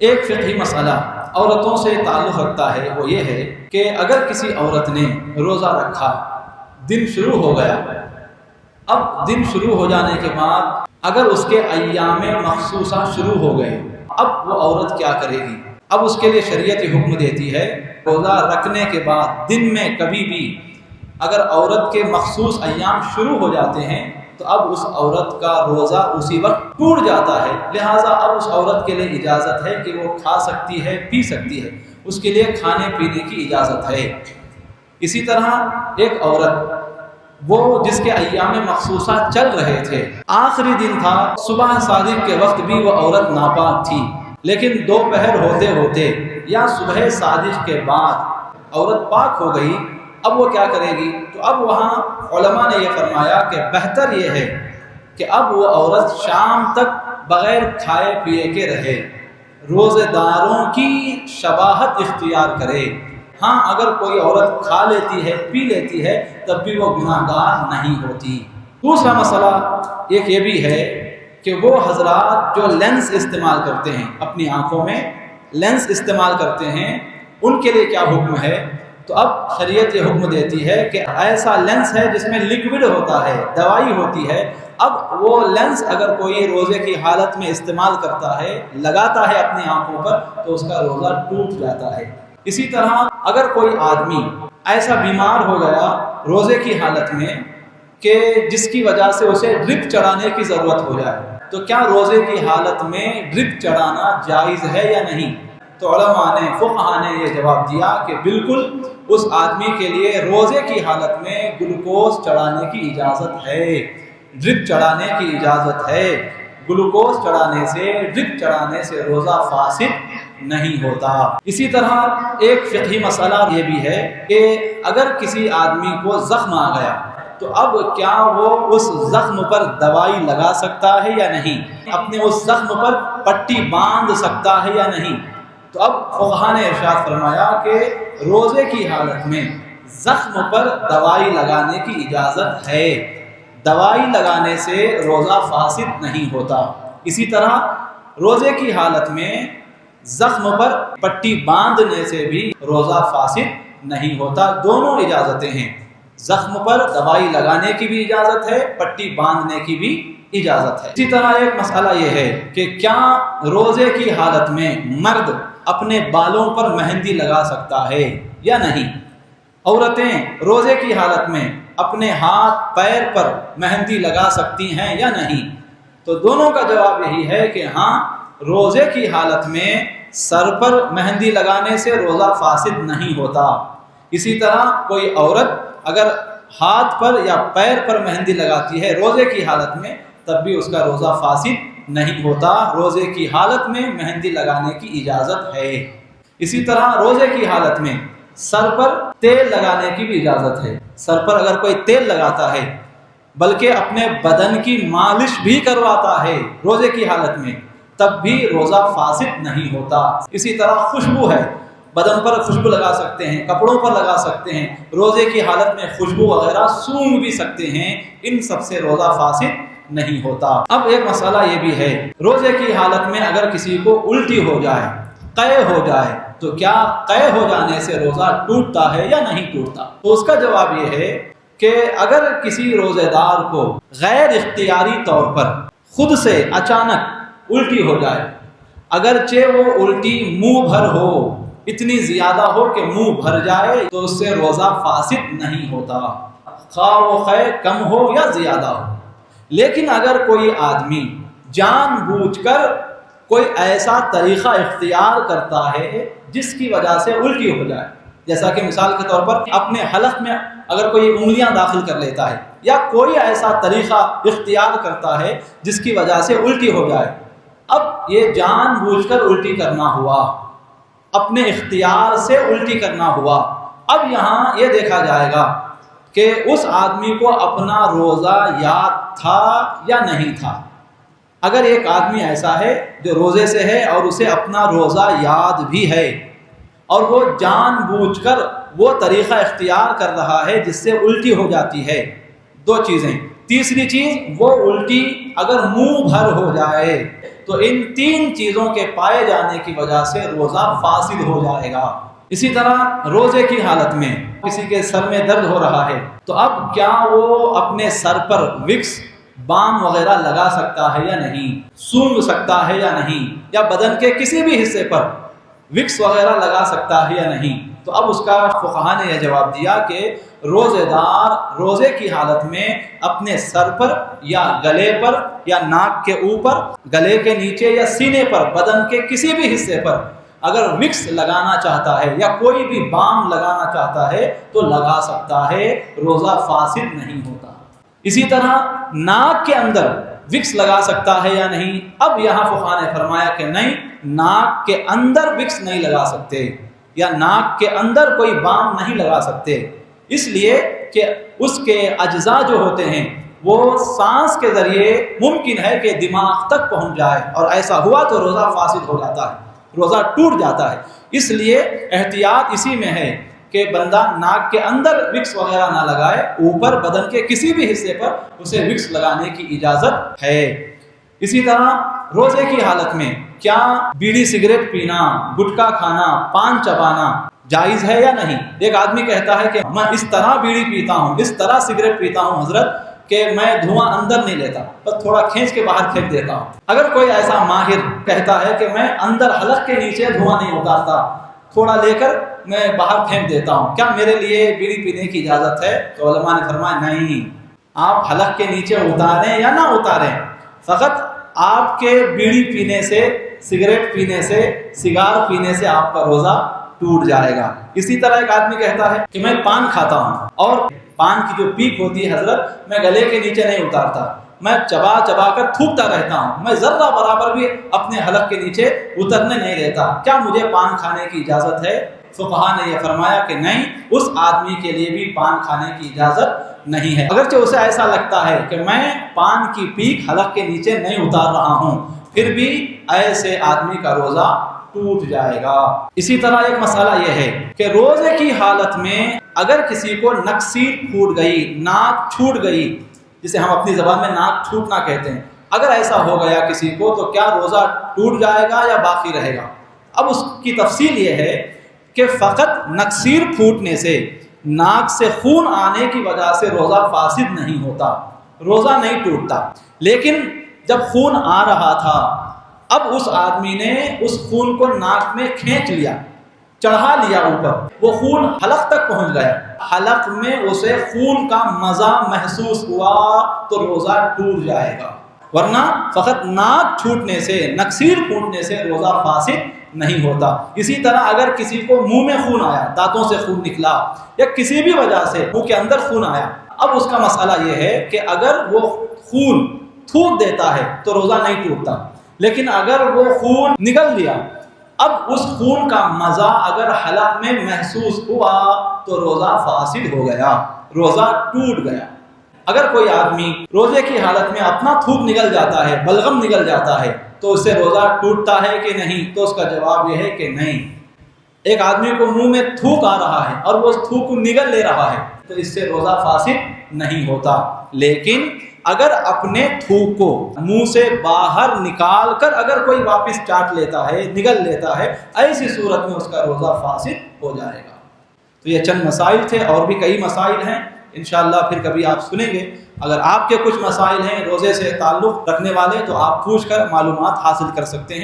ایک فقہی مسئلہ عورتوں سے تعلق رکھتا ہے، وہ یہ ہے کہ اگر کسی عورت نے روزہ رکھا، دن شروع ہو گیا، اب دن شروع ہو جانے کے بعد اگر اس کے ایام مخصوصہ شروع ہو گئے، اب وہ عورت کیا کرے گی؟ اب اس کے لیے شریعت حکم دیتی ہے روزہ رکھنے کے بعد دن میں کبھی بھی اگر عورت کے مخصوص ایام شروع ہو جاتے ہیں تو اب اس عورت کا روزہ اسی وقت ٹوٹ جاتا ہے، لہٰذا اب اس عورت کے لیے اجازت ہے کہ وہ کھا سکتی ہے، پی سکتی ہے، اس کے لیے کھانے پینے کی اجازت ہے۔ اسی طرح ایک عورت وہ جس کے ایام مخصوصہ چل رہے تھے، آخری دن تھا، صبح صادق کے وقت بھی وہ عورت ناپاک تھی، لیکن دوپہر ہوتے ہوتے یا صبح صادق کے بعد عورت پاک ہو گئی، اب وہ کیا کرے گی؟ تو اب وہاں علماء نے یہ فرمایا کہ بہتر یہ ہے کہ اب وہ عورت شام تک بغیر کھائے پیے کے رہے، روزے داروں کی شباہت اختیار کرے۔ ہاں اگر کوئی عورت کھا لیتی ہے، پی لیتی ہے، تب بھی وہ گناہ گار نہیں ہوتی۔ دوسرا مسئلہ ایک یہ بھی ہے کہ وہ حضرات جو لینس استعمال کرتے ہیں، اپنی آنکھوں میں لینس استعمال کرتے ہیں، ان کے لیے کیا حکم ہے؟ تو اب شریعت یہ حکم دیتی ہے کہ ایسا لینس ہے جس میں لکوڈ ہوتا ہے، دوائی ہوتی ہے، اب وہ لینس اگر کوئی روزے کی حالت میں استعمال کرتا ہے، لگاتا ہے اپنی آنکھوں پر، تو اس کا روزہ ٹوٹ جاتا ہے۔ اسی طرح اگر کوئی آدمی ایسا بیمار ہو گیا روزے کی حالت میں کہ جس کی وجہ سے اسے ڈرپ چڑھانے کی ضرورت ہو جائے، تو کیا روزے کی حالت میں ڈرپ چڑھانا جائز ہے یا نہیں؟ تو علماء نے، فقہاء نے یہ جواب دیا کہ بالکل اس آدمی کے لیے روزے کی حالت میں گلوکوز چڑھانے کی اجازت ہے، ڈرپ چڑھانے کی اجازت ہے۔ گلوکوز چڑھانے سے، ڈرپ چڑھانے سے روزہ فاسد نہیں ہوتا۔ اسی طرح ایک فقہی مسئلہ یہ بھی ہے کہ اگر کسی آدمی کو زخم آ گیا تو اب کیا وہ اس زخم پر دوائی لگا سکتا ہے یا نہیں؟ اپنے اس زخم پر پٹی باندھ سکتا ہے یا نہیں؟ تو اب فقہاء نے ارشاد فرمایا کہ روزے کی حالت میں زخم پر دوائی لگانے کی اجازت ہے، دوائی لگانے سے روزہ فاسد نہیں ہوتا۔ اسی طرح روزے کی حالت میں زخم پر پٹی باندھنے سے بھی روزہ فاسد نہیں ہوتا، دونوں اجازتیں ہیں، زخم پر دوائی لگانے کی بھی اجازت ہے، پٹی باندھنے کی بھی اجازت ہے۔ اسی طرح ایک مسئلہ یہ ہے کہ کیا روزے کی حالت میں مرد اپنے بالوں پر مہندی لگا سکتا ہے یا نہیں؟ عورتیں روزے کی حالت میں اپنے ہاتھ پیر پر مہندی لگا سکتی ہیں یا نہیں؟ تو دونوں کا جواب یہی ہے کہ ہاں، روزے کی حالت میں سر پر مہندی لگانے سے روزہ فاسد نہیں ہوتا۔ اسی طرح کوئی عورت اگر ہاتھ پر یا پیر پر مہندی لگاتی ہے روزے کی حالت میں، تب بھی اس کا روزہ فاسد نہیں ہوتا، روزے کی حالت میں مہندی لگانے کی اجازت ہے۔ اسی طرح روزے کی حالت میں سر پر تیل لگانے کی بھی اجازت ہے، سر پر اگر کوئی تیل لگاتا ہے بلکہ اپنے بدن کی مالش بھی کرواتا ہے روزے کی حالت میں، تب بھی روزہ فاسد نہیں ہوتا۔ اسی طرح خوشبو ہے، بدن پر خوشبو لگا سکتے ہیں، کپڑوں پر لگا سکتے ہیں، روزے کی حالت میں خوشبو وغیرہ سونگھ بھی سکتے ہیں، ان سب سے روزہ فاسد نہیں ہوتا۔ اب ایک مسئلہ یہ بھی ہے، روزے کی حالت میں اگر کسی کو الٹی ہو جائے، قے ہو جائے، تو کیا قے ہو جانے سے روزہ ٹوٹتا ہے یا نہیں ٹوٹتا؟ تو اس کا جواب یہ ہے کہ اگر کسی روزے دار کو غیر اختیاری طور پر خود سے اچانک الٹی ہو جائے، اگرچہ وہ الٹی منہ بھر ہو، اتنی زیادہ ہو کہ منہ بھر جائے، تو اس سے روزہ فاسد نہیں ہوتا، خواہ وہ قے کم ہو یا زیادہ ہو۔ لیکن اگر کوئی آدمی جان بوجھ کر کوئی ایسا طریقہ اختیار کرتا ہے جس کی وجہ سے الٹی ہو جائے، جیسا کہ مثال کے طور پر اپنے حلق میں اگر کوئی انگلیاں داخل کر لیتا ہے، یا کوئی ایسا طریقہ اختیار کرتا ہے جس کی وجہ سے الٹی ہو جائے، اب یہ جان بوجھ کر الٹی کرنا ہوا، اپنے اختیار سے الٹی کرنا ہوا۔ اب یہاں یہ دیکھا جائے گا کہ اس آدمی کو اپنا روزہ یاد تھا یا نہیں تھا۔ اگر ایک آدمی ایسا ہے جو روزے سے ہے اور اسے اپنا روزہ یاد بھی ہے اور وہ جان بوجھ کر وہ طریقہ اختیار کر رہا ہے جس سے الٹی ہو جاتی ہے، دو چیزیں۔ تیسری چیز، وہ الٹی اگر منہ بھر ہو جائے تو ان 3 چیزوں کے پائے جانے کی وجہ سے روزہ فاسد ہو جائے گا۔ اسی طرح روزے کی حالت میں کسی کے سر میں درد ہو رہا ہے تو اب کیا وہ اپنے سر پر وکس بام وغیرہ لگا سکتا ہے یا نہیں، سونگھ سکتا ہے یا نہیں، یا بدن کے کسی بھی حصے پر وکس وغیرہ لگا سکتا ہے یا نہیں؟ تو اب اس کا فقہا نے یہ جواب دیا کہ روزے دار روزے کی حالت میں اپنے سر پر یا گلے پر یا ناک کے اوپر، گلے کے نیچے یا سینے پر، بدن کے کسی بھی حصے پر اگر وکس لگانا چاہتا ہے یا کوئی بھی بام لگانا چاہتا ہے تو لگا سکتا ہے، روزہ فاسد نہیں ہوتا۔ اسی طرح ناک کے اندر وکس لگا سکتا ہے یا نہیں؟ اب یہاں فقہا نے فرمایا کہ نہیں، ناک کے اندر وکس نہیں لگا سکتے یا ناک کے اندر کوئی بام نہیں لگا سکتے، اس لیے کہ اس کے اجزاء جو ہوتے ہیں وہ سانس کے ذریعے ممکن ہے کہ دماغ تک پہنچ جائے، اور ایسا ہوا تو روزہ فاسد ہو جاتا ہے، روزہ ٹوٹ جاتا ہے۔ اس لیے احتیاط اسی میں ہے کہ بندہ ناک کے اندر وکس وغیرہ نہ لگائے، اوپر بدن کے کسی بھی حصے پر اسے وکس لگانے کی اجازت ہے۔ اسی طرح روزے کی حالت میں کیا بیڑی سگریٹ پینا، گٹکا کھانا، پان چبانا جائز ہے یا نہیں؟ ایک آدمی کہتا ہے کہ میں اس طرح بیڑی پیتا ہوں، اس طرح سگریٹ پیتا ہوں حضرت کہ میں دھواں اندر نہیں لیتا، بس تھوڑا کھینچ کے باہر پھینک دیتا ہوں۔ اگر کوئی ایسا ماہر کہتا ہے کہ میں اندر حلق کے نیچے دھواں نہیں اتارتا، تھوڑا لے کر میں باہر پھینک دیتا ہوں، کیا میرے لیے بیڑی پینے کی اجازت ہے؟ تو علماء نے فرمایا نہیں، آپ حلق کے نیچے اتاریں یا نہ اتاریں، فقط آپ کے بیڑی پینے سے، سگریٹ پینے سے، سگار پینے سے آپ کا روزہ ٹوٹ جائے گا۔ اسی طرح ایک آدمی کہتا ہے کہ میں پان کھاتا ہوں اور پان کی جو پیک ہوتی ہے حضرت میں گلے کے نیچے نہیں اتارتا، میں چبا چبا کر تھوکتا رہتا ہوں، میں ذرہ برابر بھی اپنے حلق کے نیچے اترنے نہیں دیتا، کیا مجھے پان کھانے کی اجازت ہے؟ فقہا نے یہ فرمایا کہ نہیں، اس آدمی کے لیے بھی پان کھانے کی اجازت نہیں ہے، اگرچہ اسے ایسا لگتا ہے کہ میں پان کی پیک حلق کے نیچے نہیں اتار رہا ہوں، پھر بھی ایسے آدمی کا روزہ ٹوٹ جائے گا۔ اسی طرح ایک مسئلہ یہ ہے کہ روزے کی حالت میں اگر کسی کو نکسیر پھوٹ گئی، ناک چھوٹ گئی، جسے ہم اپنی زبان میں ناک چھوٹنا کہتے ہیں، اگر ایسا ہو گیا کسی کو تو کیا روزہ ٹوٹ جائے گا یا باقی رہے گا؟ اب اس کی تفصیل یہ ہے کہ فقط نکسیر پھوٹنے سے، ناک سے خون آنے کی وجہ سے روزہ فاسد نہیں ہوتا، روزہ نہیں ٹوٹتا، لیکن جب خون آ رہا تھا اب اس آدمی نے اس خون کو ناک میں کھینچ لیا، چڑھا لیا اوپر، وہ خون حلق تک پہنچ گیا، حلق میں اسے خون کا مزہ محسوس ہوا تو روزہ ٹوٹ جائے گا، ورنہ فقط ناک چھوٹنے سے، نکسیر پھوٹنے سے روزہ فاسد نہیں ہوتا۔ اسی طرح اگر کسی کو منہ میں خون آیا، دانتوں سے خون نکلا یا کسی بھی وجہ سے منہ کے اندر خون آیا، اب اس کا مسئلہ یہ ہے کہ اگر وہ خون تھوک دیتا ہے تو روزہ نہیں ٹوٹتا، لیکن اگر وہ خون نگل لیا، اب اس خون کا مزہ اگر حلق میں محسوس ہوا تو روزہ فاسد ہو گیا، روزہ ٹوٹ گیا۔ اگر کوئی آدمی روزے کی حالت میں اپنا تھوک نگل جاتا ہے، بلغم نگل جاتا ہے، تو اس سے روزہ ٹوٹتا ہے کہ نہیں؟ تو اس کا جواب یہ ہے کہ نہیں۔ ایک آدمی کو منہ میں تھوک آ رہا ہے اور وہ اس تھوک کو نگل لے رہا ہے تو اس سے روزہ فاسد نہیں ہوتا، لیکن اگر اپنے تھوک کو منہ سے باہر نکال کر اگر کوئی واپس چاٹ لیتا ہے، نگل لیتا ہے، ایسی صورت میں اس کا روزہ فاسد ہو جائے گا۔ تو یہ چند مسائل تھے، اور بھی کئی مسائل ہیں، انشاءاللہ پھر کبھی آپ سنیں گے۔ اگر آپ کے کچھ مسائل ہیں روزے سے تعلق رکھنے والے تو آپ پوچھ کر معلومات حاصل کر سکتے ہیں۔